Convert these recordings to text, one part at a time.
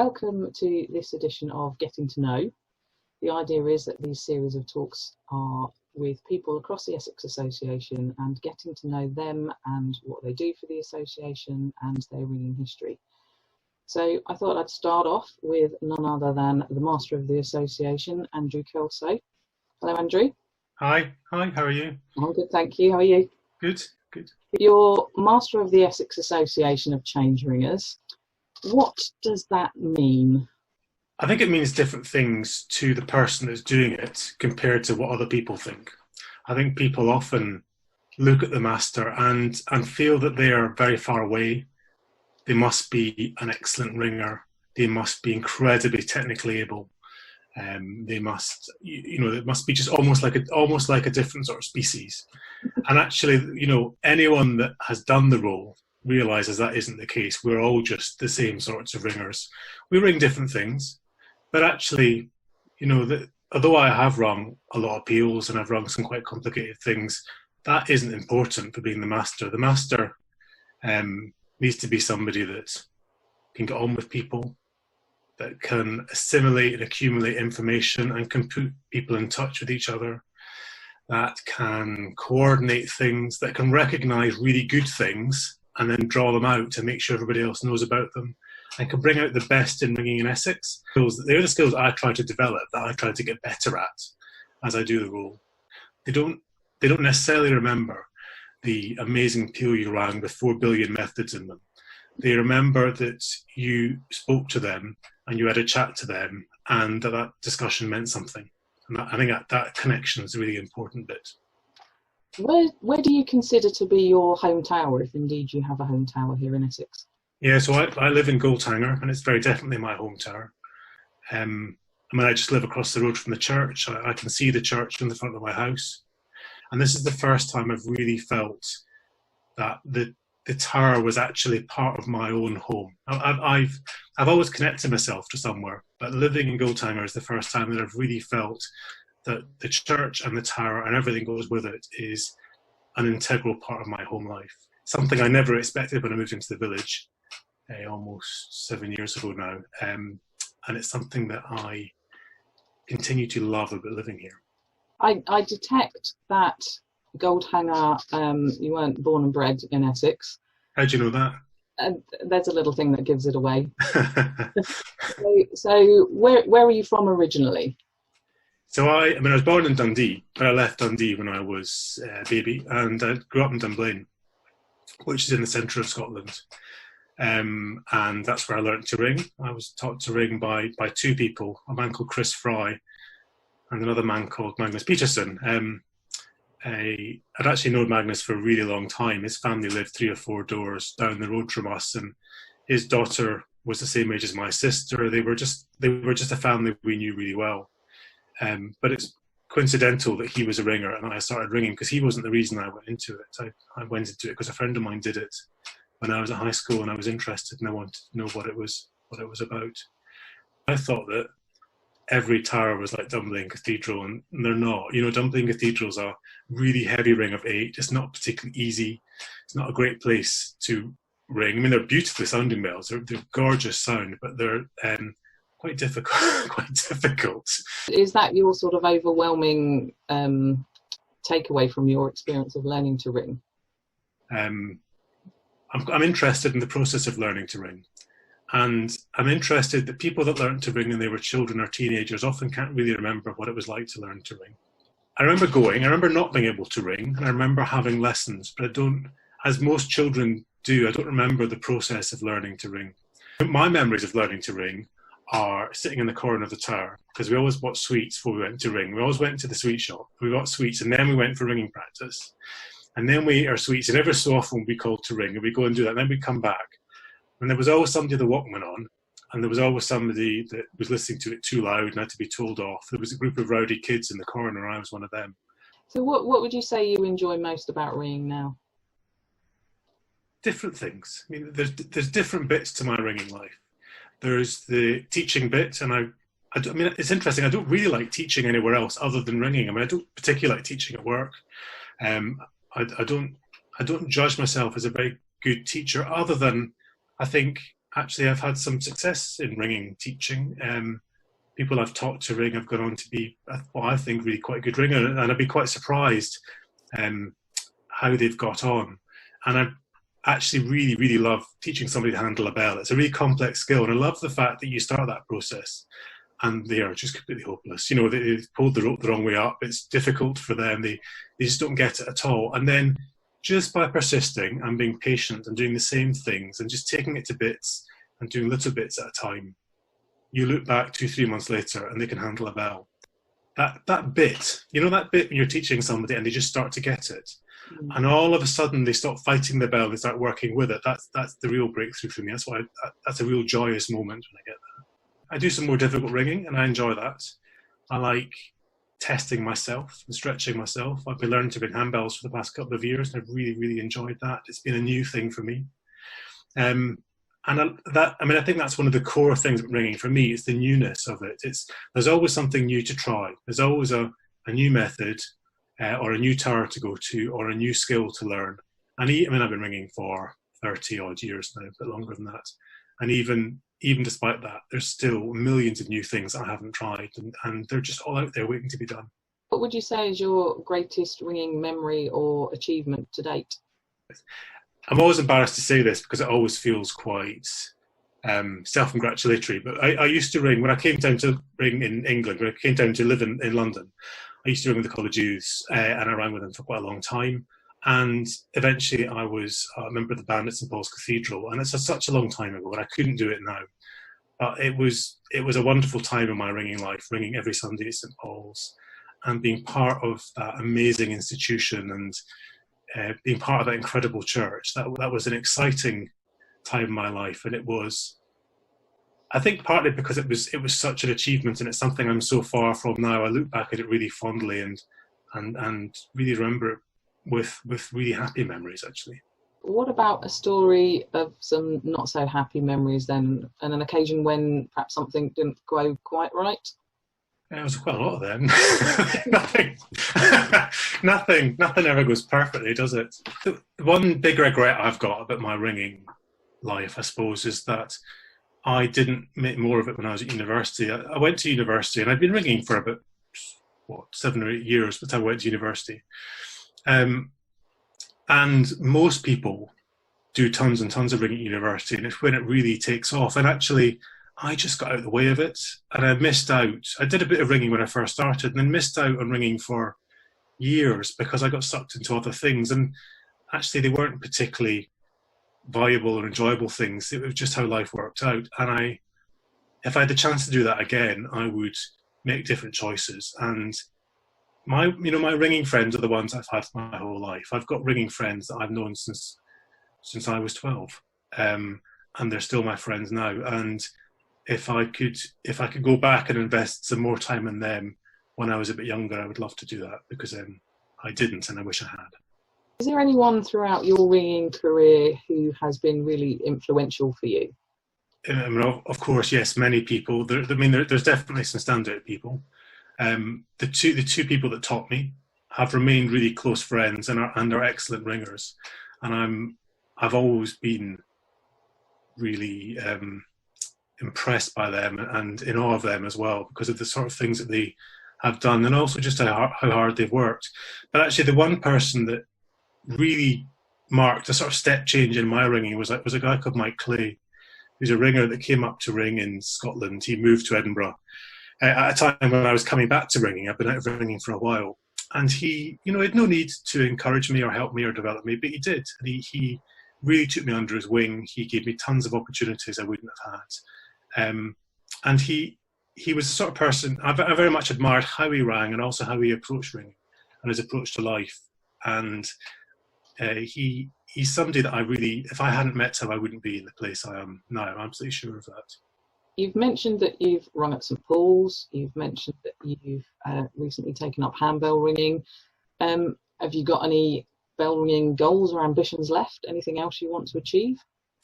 Welcome to this edition of Getting to Know. The idea is that these series of talks are with people across the Essex Association and getting to know them and what they do for the association and their ringing history. So I thought I'd start off with none other than the Master of the Association, Andrew Kelso. Hello, Andrew. Hi, how are you? I'm good, thank you. How are you? Good. You're Master of the Essex Association of Change Ringers. What does that mean? I think it means different things to the person that's doing it compared to what other people think. I think people often look at the master and feel that they are very far away. They must be an excellent ringer. They must be incredibly technically able. They must, it must be just almost like a different sort of species. And actually, anyone that has done the role realises that isn't the case. We're all just the same sorts of ringers. We ring different things, but actually, although I have rung a lot of peals and I've rung some quite complicated things, that isn't important for being the master. The master needs to be somebody that can get on with people, that can assimilate and accumulate information and can put people in touch with each other, that can coordinate things, that can recognise really good things and then draw them out to make sure everybody else knows about them, and can bring out the best in ringing in Essex. They're the skills I try to develop, that I try to get better at as I do the role. They don't necessarily remember the amazing peal you rang with 4 billion methods in them. They remember that you spoke to them and you had a chat to them and that discussion meant something. And I think that connection is a really important bit. Where do you consider to be your home tower, if indeed you have a home tower here in Essex? Yeah, so I live in Goldhanger, and it's very definitely my home tower. I just live across the road from the church. I can see the church in the front of my house. And this is the first time I've really felt that the tower was actually part of my own home. I've always connected myself to somewhere, but living in Goldhanger is the first time that I've really felt that the church and the tower and everything goes with it is an integral part of my home life. Something I never expected when I moved into the village almost 7 years ago now. And it's something that I continue to love about living here. I detect that Goldhanger, you weren't born and bred in Essex. How do you know that? There's a little thing that gives it away. So where are you from originally? So I was born in Dundee, but I left Dundee when I was a baby, and I grew up in Dunblane, which is in the centre of Scotland. And that's where I learnt to ring. I was taught to ring by two people, a man called Chris Fry and another man called Magnus Peterson. I'd actually known Magnus for a really long time. His family lived 3 or 4 doors down the road from us, and his daughter was the same age as my sister. They were just a family we knew really well. But it's coincidental that he was a ringer and I started ringing because he wasn't the reason I went into it. I went into it because a friend of mine did it when I was at high school, and I was interested and I wanted to know what it was about. I thought that every tower was like Dunblane Cathedral, and they're not. Dunblane Cathedral's a really heavy ring of 8. It's not particularly easy. It's not a great place to ring. They're beautifully sounding bells. They're gorgeous sound, but they're quite difficult. Is that your sort of overwhelming takeaway from your experience of learning to ring? I'm interested in the process of learning to ring. And I'm interested that people that learned to ring when they were children or teenagers often can't really remember what it was like to learn to ring. I remember not being able to ring, and I remember having lessons, but I don't, as most children do, I don't remember the process of learning to ring. My memories of learning to ring are sitting in the corner of the tower, because we always bought sweets before we went to ring. We always went to the sweet shop, we got sweets, and then we went for ringing practice. And then we ate our sweets, and every so often we'd be called to ring, and we'd go and do that, and then we'd come back. And there was always somebody with a Walkman on, and there was always somebody that was listening to it too loud and had to be told off. There was a group of rowdy kids in the corner, I was one of them. So what would you say you enjoy most about ringing now? Different things. There's different bits to my ringing life. There's the teaching bit, and it's interesting. I don't really like teaching anywhere else other than ringing. I don't particularly like teaching at work. I don't judge myself as a very good teacher, other than I think actually I've had some success in ringing teaching. People I've taught to ring have gone on to be, what I think, really quite a good ringer, and I'd be quite surprised how they've got on. And I actually really, really love teaching somebody to handle a bell. It's a really complex skill, and I love the fact that you start that process and they are just completely hopeless. You know, they've pulled the rope the wrong way up. It's difficult for them. They just don't get it at all. And then just by persisting and being patient and doing the same things and just taking it to bits and doing little bits at a time, you look back 2-3 months later and they can handle a bell. That bit, you know, that bit when you're teaching somebody and they just start to get it. And all of a sudden they stop fighting the bell and they start working with it. That's the real breakthrough for me. That's a real joyous moment when I get that. I do some more difficult ringing and I enjoy that. I like testing myself and stretching myself. I've been learning to ring handbells for the past couple of years and I've really, really enjoyed that. It's been a new thing for me. I think that's one of the core things about ringing for me. It's the newness of it. There's always something new to try. There's always a new method or a new tower to go to or a new skill to learn. And I've been ringing for 30 odd years now, a bit longer than that. And even despite that, there's still millions of new things I haven't tried, and they're just all out there waiting to be done. What would you say is your greatest ringing memory or achievement to date? I'm always embarrassed to say this because it always feels quite self-congratulatory, but I used to ring, when I came down to ring in England, when I came down to live in London, I used to ring with the College Youths, and I rang with them for quite a long time. And eventually I was a member of the band at St Paul's Cathedral, and it's such a long time ago, and I couldn't do it now. But it was a wonderful time in my ringing life, ringing every Sunday at St Paul's, and being part of that amazing institution and being part of that incredible church. That was an exciting time in my life, and it was, I think, partly because it was such an achievement, and it's something I'm so far from now. I look back at it really fondly and really remember it with really happy memories, actually. What about a story of some not so happy memories then, and an occasion when perhaps something didn't go quite right? There was quite a lot of them. nothing ever goes perfectly, does it? The one big regret I've got about my ringing life, I suppose, is that I didn't make more of it when I was at university. I went to university and I'd been ringing for about 7 or 8 years by the time I went to university. And most people do tons and tons of ringing at university, and it's when it really takes off. And actually, I just got out of the way of it, and I missed out. I did a bit of ringing when I first started, and then missed out on ringing for years because I got sucked into other things. And actually, they weren't particularly valuable or enjoyable things. It was just how life worked out. And if I had the chance to do that again, I would make different choices. And my ringing friends are the ones I've had my whole life. I've got ringing friends that I've known since I was 12, and they're still my friends now. And if I could go back and invest some more time in them when I was a bit younger, I would love to do that, because I didn't, and I wish I had. Is there anyone throughout your ringing career who has been really influential for you? Of course, yes, many people. There's definitely some standout people. The two people that taught me have remained really close friends and are excellent ringers, and I've always been really impressed by them and in awe of them as well, because of the sort of things that they have done, and also just how hard they've worked. But actually, the one person that really marked a sort of step change in my ringing was a guy called Mike Clay, who's a ringer that came up to ring in Scotland. He moved to Edinburgh at a time when I was coming back to ringing. I've been out of ringing for a while. And he, had no need to encourage me or help me or develop me, but he did. And he really took me under his wing. He gave me tons of opportunities I wouldn't have had. And he was the sort of person, I very much admired how he rang and also how he approached ringing and his approach to life. And he's somebody that I really, if I hadn't met him, I wouldn't be in the place I am now. I'm absolutely sure of that. You've mentioned that you've rung at St Paul's. You've mentioned that you've recently taken up handbell ringing. Have you got any bell ringing goals or ambitions left? Anything else you want to achieve?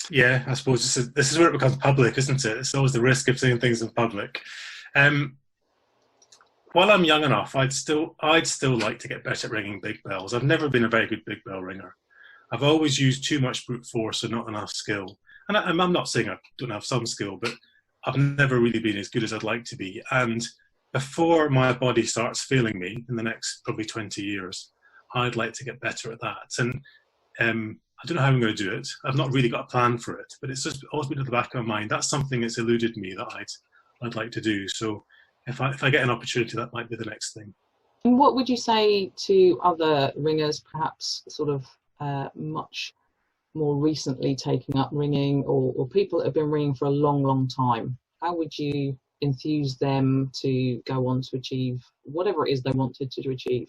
Yeah, I suppose this is where it becomes public, isn't it? It's always the risk of saying things in public. While I'm young enough, I'd still like to get better at ringing big bells. I've never been a very good big bell ringer. I've always used too much brute force and not enough skill. And I'm not saying I don't have some skill, but I've never really been as good as I'd like to be. And before my body starts failing me in the next probably 20 years, I'd like to get better at that. And I don't know how I'm going to do it. I've not really got a plan for it, but it's just always been at the back of my mind. That's something that's eluded me that I'd like to do. So if I get an opportunity, that might be the next thing. And what would you say to other ringers, perhaps sort of much more recently taking up ringing, or people that have been ringing for a long, long time? How would you enthuse them to go on to achieve whatever it is they wanted to achieve?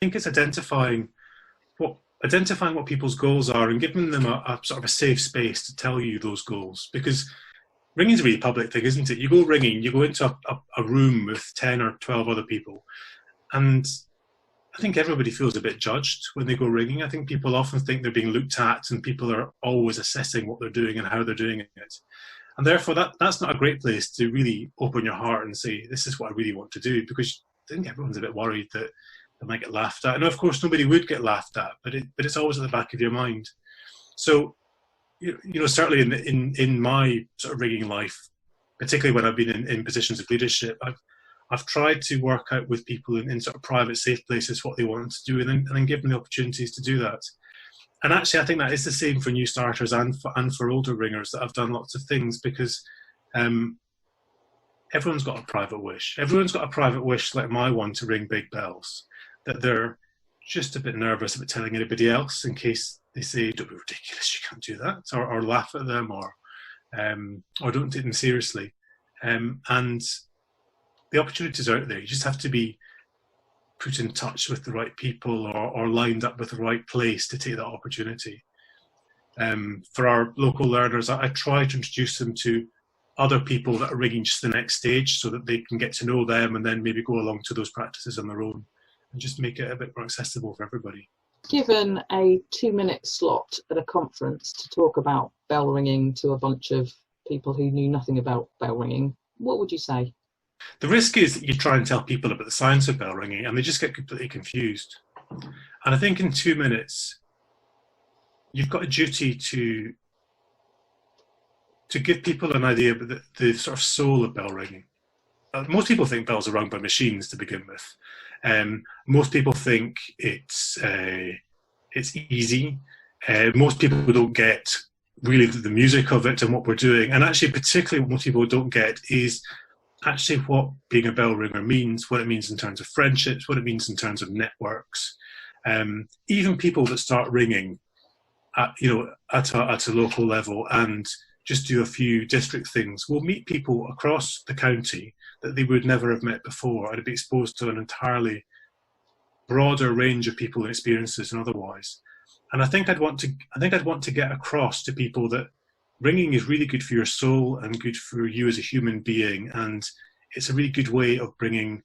I think it's identifying what people's goals are and giving them a sort of a safe space to tell you those goals. Because ringing is a really public thing, isn't it? You go ringing, you go into a room with 10 or 12 other people, and I think everybody feels a bit judged when they go ringing. I think people often think they're being looked at, and people are always assessing what they're doing and how they're doing it. And therefore, that's not a great place to really open your heart and say, this is what I really want to do, because I think everyone's a bit worried that they might get laughed at. And of course, nobody would get laughed at, but it's always at the back of your mind. So, certainly in my sort of ringing life, particularly when I've been in positions of leadership, I've tried to work out with people in sort of private, safe places what they want to do, and then give them the opportunities to do that. And actually, I think that is the same for new starters and for older ringers that have done lots of things, because everyone's got a private wish. Everyone's got a private wish, like my one, to ring big bells, that they're just a bit nervous about telling anybody else in case they say, don't be ridiculous, you can't do that, or laugh at them, or don't take them seriously. And the opportunities are out there. You just have to be put in touch with the right people, or lined up with the right place to take that opportunity. For our local learners, I try to introduce them to other people that are ringing just the next stage, so that they can get to know them and then maybe go along to those practices on their own, and just make it a bit more accessible for everybody. Given a 2-minute slot at a conference to talk about bell ringing to a bunch of people who knew nothing about bell ringing, what would you say? The risk is that you try and tell people about the science of bell ringing and they just get completely confused. And I think in 2 minutes, you've got a duty to give people an idea of the sort of soul of bell ringing. Most people think bells are rung by machines to begin with. Most people think it's easy. Most people don't get really the music of it and what we're doing. And actually, particularly what most people don't get is actually what being a bell ringer means, what it means in terms of friendships, what it means in terms of networks. Even people that start ringing at a local level and just do a few district things will meet people across the county that they would never have met before, and be exposed to an entirely broader range of people and experiences than otherwise. And I think I'd want to get across to people that ringing is really good for your soul and good for you as a human being, and it's a really good way of bringing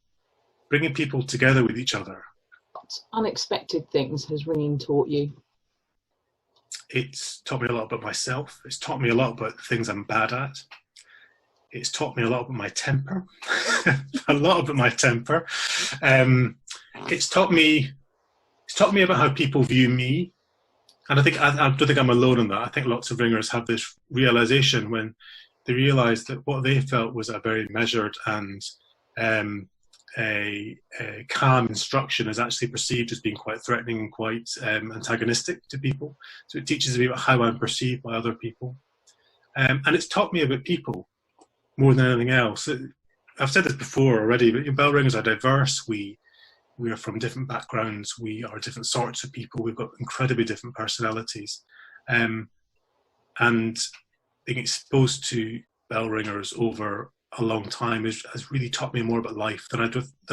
people together with each other. What unexpected things has ringing taught you? It's taught me a lot about myself. It's taught me a lot about the things I'm bad at. It's taught me a lot about my temper. A lot about my temper. It's taught me about how people view me. And I don't think I'm alone in that. I think lots of ringers have this realization when they realize that what they felt was a very measured and a calm instruction is actually perceived as being quite threatening and quite antagonistic to people. So it teaches me about how I'm perceived by other people. And it's taught me about people more than anything else. I've said this before already, but bell ringers are diverse. We are from different backgrounds. We are different sorts of people. We've got incredibly different personalities. And being exposed to bell ringers over a long time has really taught me more about life than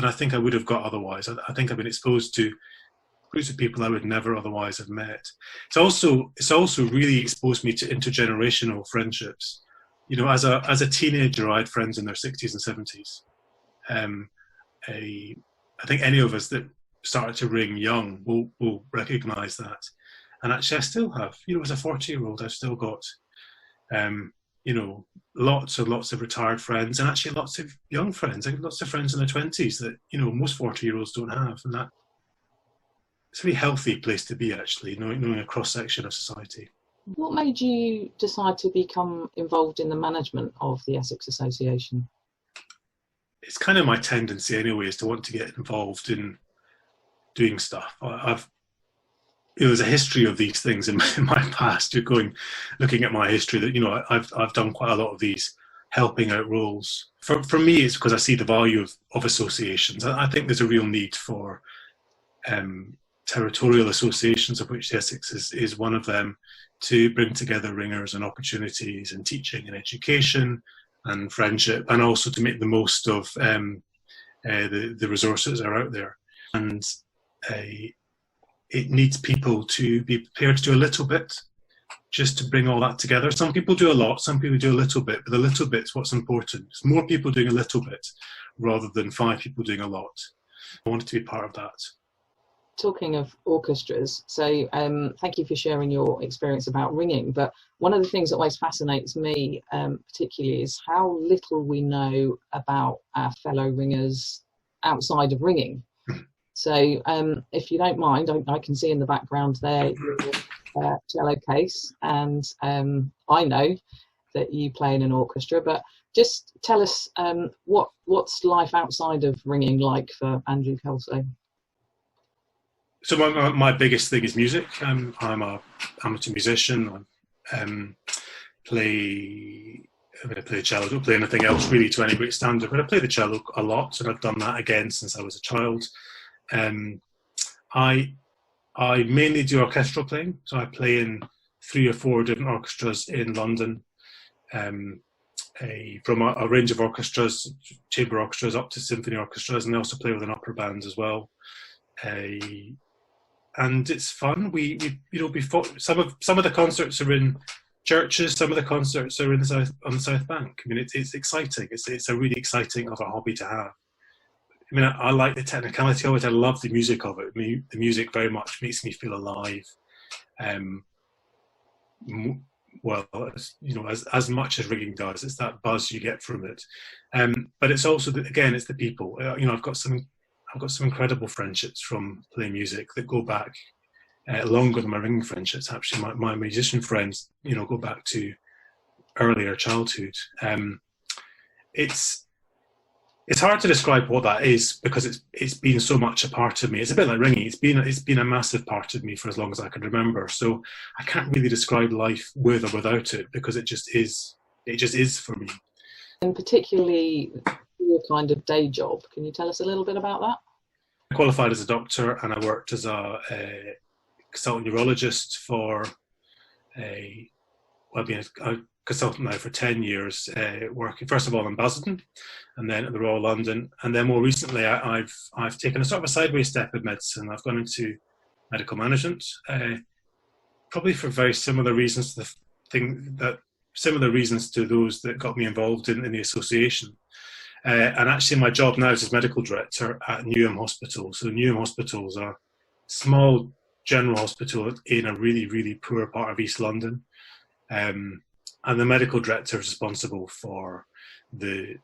I think I would have got otherwise. I think I've been exposed to groups of people I would never otherwise have met. It's also really exposed me to intergenerational friendships. As a teenager, I had friends in their 60s and 70s. I think any of us that started to ring young will recognise that. And actually, I still have, as a 40-year-old, I've still got, lots and lots of retired friends, and actually lots of young friends. I have lots of friends in their 20s that, most 40-year-olds don't have. And that it's a really healthy place to be, actually, knowing a cross-section of society. What made you decide to become involved in the management of the Essex Association? It's kind of my tendency anyway, is to want to get involved in doing stuff. There's a history of these things in my past. Looking at my history, that I've done quite a lot of these helping out roles. For me, it's because I see the value of associations. I think there's a real need for territorial associations, of which the Essex is one of them, to bring together ringers and opportunities and teaching and education and friendship, and also to make the most of the resources that are out there. And it needs people to be prepared to do a little bit, just to bring all that together. Some people do a lot, some people do a little bit, but the little bit's what's important. It's more people doing a little bit rather than 5 people doing a lot. I wanted to be part of that. Talking of orchestras, so thank you for sharing your experience about ringing, but one of the things that always fascinates me particularly is how little we know about our fellow ringers outside of ringing. So if you don't mind, I can see in the background there your cello case, and I know that you play in an orchestra, but just tell us what's life outside of ringing like for Andrew Kelso? So my biggest thing is music. I'm an amateur musician. I play cello. I don't play anything else really to any great standard, but I play the cello a lot, and I've done that again since I was a child. I mainly do orchestral playing, so I play in 3 or 4 different orchestras in London, from a range of orchestras, chamber orchestras up to symphony orchestras, and I also play with an opera band as well. And it's fun. We some of the concerts are in churches, some of the concerts are on the South Bank. I mean, it's exciting. It's a really exciting other hobby to have. I mean, I like the technicality of it. I love the music of it. The music very much makes me feel alive. Well, as much as rigging does, it's that buzz you get from it. But it's also it's the people. I've got some incredible friendships from playing music that go back longer than my ringing friendships. Actually, my musician friends, go back to earlier childhood. It's hard to describe what that is because it's been so much a part of me. It's a bit like ringing. It's been a massive part of me for as long as I can remember. So I can't really describe life with or without it because it just is. It just is for me. And particularly your kind of day job. Can you tell us a little bit about that? I qualified as a doctor, and I worked as a consultant neurologist for I've been a consultant now for 10 years, working first of all in Basildon and then at the Royal London. And then more recently, I've taken a sort of a sideways step in medicine. I've gone into medical management, probably for very similar reasons similar reasons to those that got me involved in the association. And actually my job now is as medical director at Newham Hospital. So Newham Hospital is a small general hospital in a really, really poor part of East London. And the medical director is responsible for the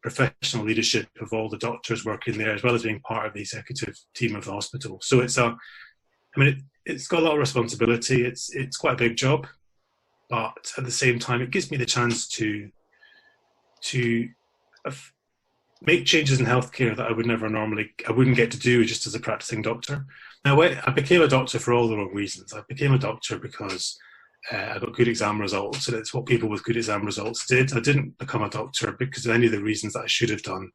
professional leadership of all the doctors working there, as well as being part of the executive team of the hospital. So it's got a lot of responsibility. It's quite a big job, but at the same time, it gives me the chance to make changes in healthcare that I wouldn't get to do just as a practicing doctor. Now, I became a doctor for all the wrong reasons. I became a doctor because I got good exam results, and it's what people with good exam results did. I didn't become a doctor because of any of the reasons that I should have done,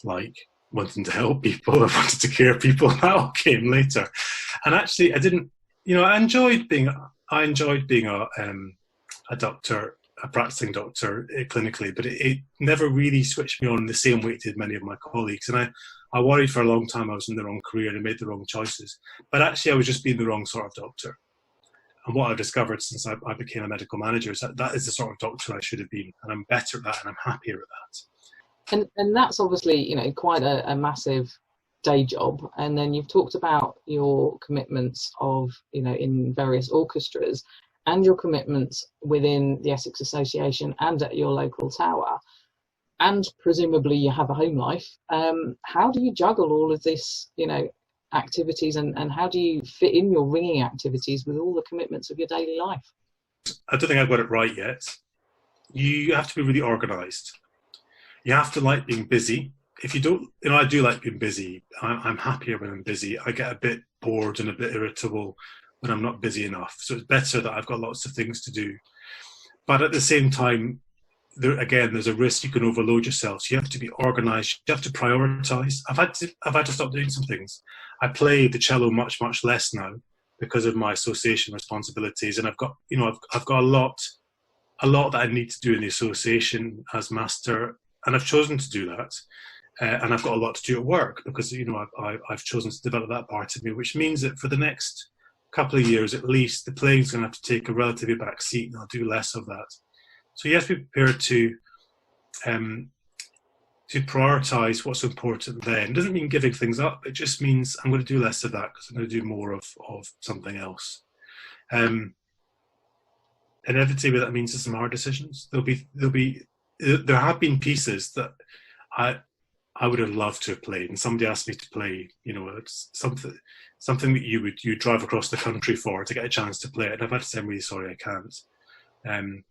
like wanting to help people or wanted to care people. That all came later. And actually, I didn't. I enjoyed being a doctor, a practicing doctor clinically, but it never really switched me on the same way it did many of my colleagues. And I worried for a long time I was in the wrong career and made the wrong choices. But actually, I was just being the wrong sort of doctor. And what I've discovered since I became a medical manager is that is the sort of doctor I should have been. And I'm better at that, and I'm happier at that. And that's obviously, quite a massive day job. And then you've talked about your commitments of, in various orchestras and your commitments within the Essex Association and at your local tower. And presumably you have a home life. How do you juggle all of this, activities, and how do you fit in your ringing activities with all the commitments of your daily life? I don't think I've got it right yet. You have to be really organised. You have to like being busy. If you don't, I do like being busy. I'm happier when I'm busy. I get a bit bored and a bit irritable when I'm not busy enough. So it's better that I've got lots of things to do. But at the same time, there's a risk you can overload yourself. So you have to be organised. You have to prioritise. I've had to stop doing some things. I play the cello much less now because of my association responsibilities, and I've got a lot that I need to do in the association as master, and I've chosen to do that. And I've got a lot to do at work because I've chosen to develop that part of me, which means that for the next couple of years at least, the playing's going to have to take a relatively back seat, and I'll do less of that. So you have to be prepared to prioritise what's important then. It doesn't mean giving things up. It just means I'm going to do less of that because I'm going to do more of something else. Inevitably, that means there's some hard decisions. There have been pieces that I would have loved to have played, and somebody asked me to play. It's something that you drive across the country for to get a chance to play it. And I've had to say, I'm really sorry, I can't.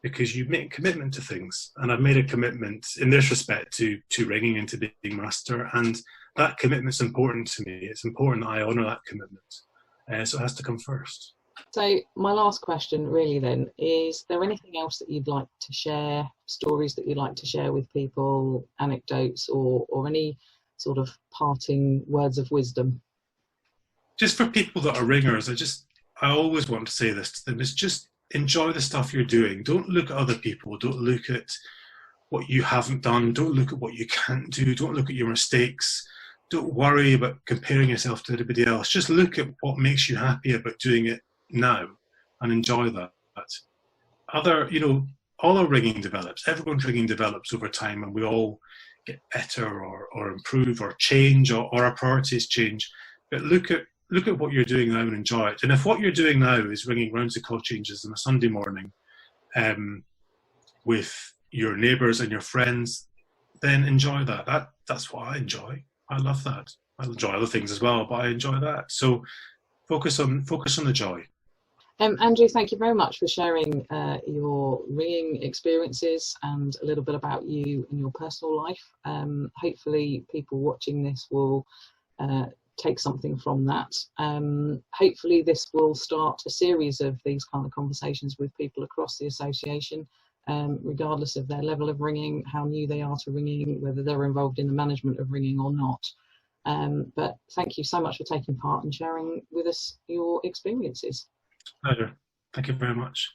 Because you make a commitment to things, and I've made a commitment in this respect to ringing and to being master, and that commitment's important to me. It's important that I honour that commitment, so it has to come first. So my last question really then, is there anything else that you'd like to share, stories that you'd like to share with people, anecdotes, or any sort of parting words of wisdom? Just for people that are ringers, I always want to say this to them, is just enjoy the stuff you're doing. Don't look at other people. Don't look at what you haven't done. Don't look at what you can't do. Don't look at your mistakes. Don't worry about comparing yourself to anybody else. Just look at what makes you happy about doing it now and enjoy that. All our ringing develops. Everyone's ringing develops over time, and we all get better or improve or change, or our priorities change. But look at what you're doing now and enjoy it. And if what you're doing now is ringing rounds of call changes on a Sunday morning with your neighbours and your friends, then enjoy that. That's what I enjoy. I love that. I enjoy other things as well, but I enjoy that. So focus on the joy. Andrew, thank you very much for sharing your ringing experiences and a little bit about you and your personal life. Hopefully people watching this will take something from that. Hopefully this will start a series of these kind of conversations with people across the association, regardless of their level of ringing, how new they are to ringing, whether they're involved in the management of ringing or not. But thank you so much for taking part and sharing with us your experiences. Pleasure. Thank you very much.